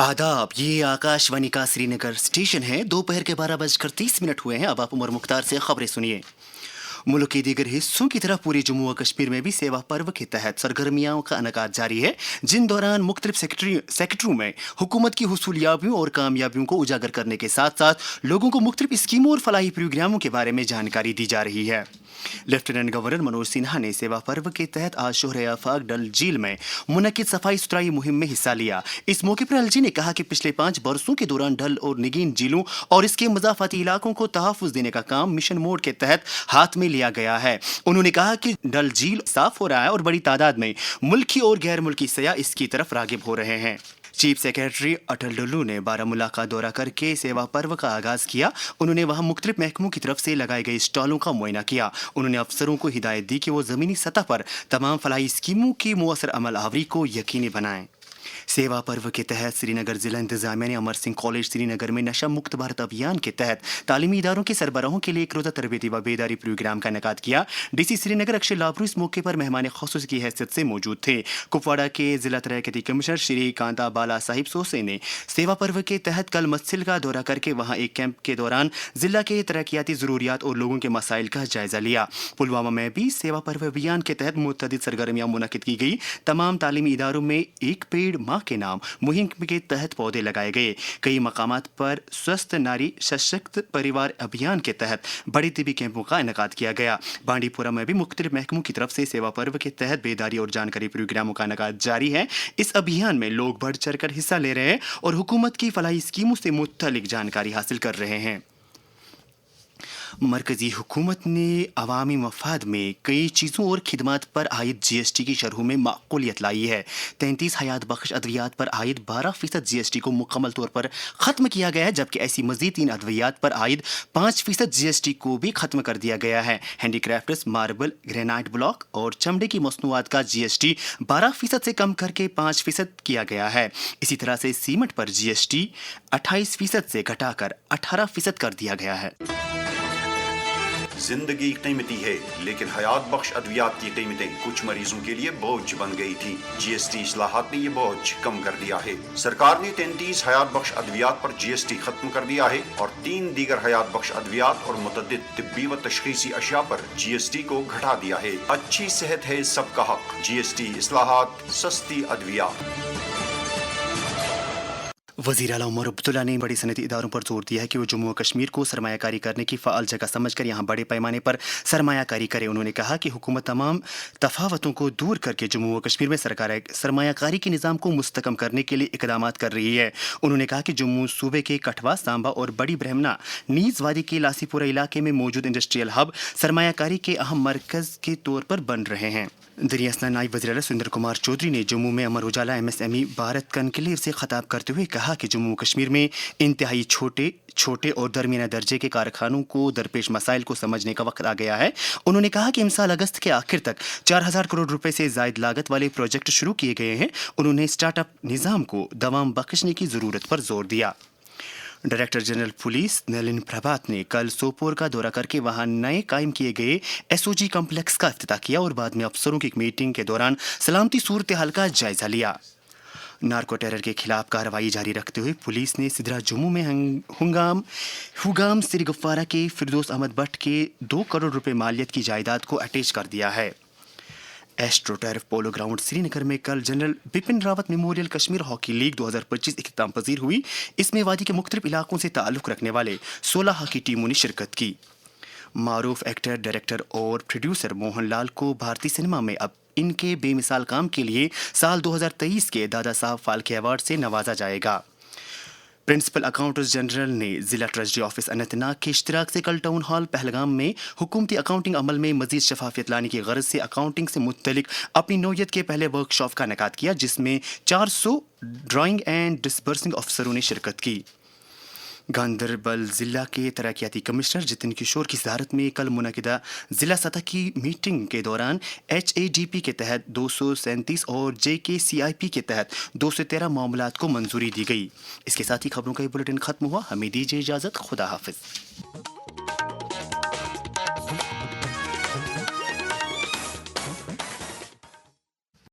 आदाब, ये आकाशवाणी का श्रीनगर स्टेशन है। दोपहर के 12:30 हुए हैं। अब आप उमर मुख्तार से खबरें सुनिए। मुल्क के दीगर हिस्सों की तरह पूरे जम्मू व कश्मीर में भी सेवा पर्व के तहत सरगर्मियों का इनेकाद जारी है, जिन दौरान मुख्तलिफ सेक्टरों में हुकूमत की हुसूलियाबियों और कामयाबियों को उजागर करने के साथ साथ लोगों को मुख्तलिफ स्कीमों और फलाही प्रोग्रामों के बारे में जानकारी दी जा रही है। लेफ्टिनेंट गवर्नर मनोज सिन्हा ने सेवा पर्व के तहत आज शोहर आफाक डल झील में मुनक्किद सफाई सुथराई मुहिम में हिस्सा लिया। इस मौके पर एलजी ने कहा कि पिछले 5 बरसों के दौरान डल और निगीन झीलों और इसके मज़ाफ़ाती इलाकों को तहफ़्फ़ुज़ देने का काम मिशन मोड के तहत हाथ में लिया गया है। उन्होंने कहा कि डल झील साफ हो रहा है और बड़ी तादाद में मुल्की और गैर मुल्की सयाह इसकी तरफ रागिब हो रहे हैं। चीफ सेक्रेटरी अटल डुल्लू ने बारामूला का दौरा करके सेवा पर्व का आगाज़ किया। उन्होंने वहां मुख्तलिफ महकमों की तरफ से लगाए गए स्टॉलों का मुआयना किया। उन्होंने अफसरों को हिदायत दी कि वो ज़मीनी सतह पर तमाम फलाही स्कीमों की मुअस्सर अमल आवरी को यकीनी बनाएं। सेवा पर्व के तहत श्रीनगर जिला इंतजामिया ने अमर सिंह कॉलेज श्रीनगर में नशा मुक्त भारत अभियान के तहत तालीमी इदारों के सरबराहों के लिए एक रोज़ा तरबेती व बेदारी प्रोग्राम का इनेकाद किया। डीसी श्रीनगर अक्षय लाबरू इस मौके पर मेहमान ख़ुसूस की हैसियत से मौजूद थे। कुपवाड़ा के जिला तरक्याती कमिश्नर श्री कांता बाला साहिब सोसे ने सेवा पर्व के तहत कल मस्जिद का दौरा करके वहाँ एक कैंप के दौरान जिला के तरक्याती ज़रूरियात और लोगों के मसाइल का जायजा लिया। पुलवामा में भी सेवा पर्व अभियान के तहत मुतअद्दिद सरगर्मियाँ मुनक्किद की गई। तमाम तालीमी इदारों में एक पेड़ माँ के नाम मुहिम के तहत पौधे लगाए गए। कई मकामात पर स्वस्थ नारी सशक्त परिवार अभियान के तहत बड़ी तिबी कैंपों का इनेकाद किया गया। बांडीपुरा में भी मुख्तलिफ महकमों की तरफ से सेवा पर्व के तहत बेदारी और जानकारी प्रोग्रामों का इनेकाद जारी है। इस अभियान में लोग बढ़ चढ़ कर हिस्सा ले रहे हैं और हुकूमत की फलाही स्कीमों से मुतल्लिक जानकारी हासिल कर रहे हैं। मरकजी हुकूमत ने अवामी मफाद में कई चीज़ों और खिदमात पर आयद GST की शरहों में माकूलियत लाई है। 33 हयात बख्श अद्वियात पर आयद 12% GST को मुकम्मल तौर पर ख़त्म किया गया है, जबकि ऐसी मज़ीद 3 अद्वियात पर आयद 5% GST को भी ख़त्म कर दिया गया है। हैंडीक्राफ्ट्स, मार्बल, ग्रेनाइट ब्लॉक और चमड़े की मसनूआत का GST 12% से कम करके 5% किया गया है। इसी तरह से सीमेंट पर GST 28% से घटाकर 18% कर दिया गया है। जिंदगी कीमती है, लेकिन हयात बख्श अद्वियात की कीमतें कुछ मरीजों के लिए बोझ बन गई थी। GST इस्लाहात ने ये बोझ कम कर दिया है। सरकार ने 33 हयात बख्श अद्वियात पर GST खत्म कर दिया है और 3 दीगर हयात बख्श अद्वियात और मुतअद्दिद तिब्बी व तशखीसी अशिया पर GST को घटा दिया है। अच्छी सेहत है सबका हक। GST इस्लाहात, सस्ती अद्वियात। वज़ीर आला उमर अब्दुल्ला ने बड़ी सनती इदारों पर जोर दिया है कि वो जम्मू व कश्मीर को सरमायाकारी करने की फ़ाल जगह समझकर यहाँ बड़े पैमाने पर सरमायाकारी करे। उन्होंने कहा कि हुकूमत तमाम तफावतों को दूर करके जम्मू व कश्मीर में सरमायाकारी के निज़ाम को मुस्तकम करने के लिए इक़दामात कर रही है। उन्होंने कहा कि जम्मू सूबे के कठवा, सांबा और बड़ी ब्रह्मना नीज़ वादी के लासीपुरा इलाके में मौजूद इंडस्ट्रियल हब सरमायाकारी के अहम मरकज़ के तौर पर बन रहे हैं। दरियासना नायब वज़ीर सुरेंद्र कुमार चौधरी ने जम्मू में अमर उजाला MSME भारत कनक्लेव से खिताब करते हुए कहा कि जम्मू कश्मीर में इंतहाई छोटे और दरमियाना दर्जे के कारखानों को दरपेश मसाइल को समझने का वक्त आ गया है। उन्होंने कहा कि इस साल अगस्त के आखिर तक 4000 करोड़ रुपए से ज़ायद लागत वाले प्रोजेक्ट शुरू किए गए हैं। उन्होंने स्टार्टअप निज़ाम को दवाम बख्शने की ज़रूरत पर जोर दिया। डायरेक्टर जनरल पुलिस नलिन प्रभात ने कल सोपोर का दौरा करके वहां नए कायम किए गए SOG कॉम्प्लेक्स का इफ्तिताह किया और बाद में अफसरों की एक मीटिंग के दौरान सलामती सूरत हाल का जायजा लिया। नार्को टेरर के खिलाफ कार्रवाई जारी रखते हुए पुलिस ने सिदरा जम्मू में हुगाम सिर गफ्फारा के फिरदौस अहमद भट्ट के 2 करोड़ रुपए मालियत की जायदाद को अटैच कर दिया है। Astro turf polo ground Srinagar में कल general Bipin Rawat memorial Kashmir hockey league 2025 इख्तिताम पजीर हुई। इसमें वादी के मुख्तलिफ इलाकों से ताल्लुक़ रखने वाले 16 हॉकी टीमों ने शिरकत की। मारूफ एक्टर, डायरेक्टर और प्रोड्यूसर मोहन लाल को भारतीय सिनेमा में अब इनके बेमिसाल काम के लिए साल 2023 के दादा साहब फाल्के अवार्ड से नवाजा जाएगा। प्रिंसिपल अकाउंटेंट जनरल ने जिला ट्रेजरी ऑफिस अनंतनाग के इश्तिराक से कल टाउन हॉल पहलगाम में हुकूमती अकाउंटिंग अमल में मजीद शफाफियत लाने की गर्ज से अकाउंटिंग से मुतल्लिक अपनी नौयत के पहले वर्कशॉप का इनेकाद किया, जिसमें 400 ड्राइंग एंड डिसबर्सिंग अफसरों ने शिरकत की। गांदरबल ज़िला के तरक्याती कमिश्नर जितिन किशोर की सदारत में कल मुनक़िदा ज़िला सतह की मीटिंग के दौरान HADP के तहत 237 और JKCIP के तहत 213 मामलात को मंजूरी दी गई। इसके साथ ही खबरों का ये बुलेटिन ख़त्म हुआ। हमें दीजिए इजाज़त। खुदा हाफिज़।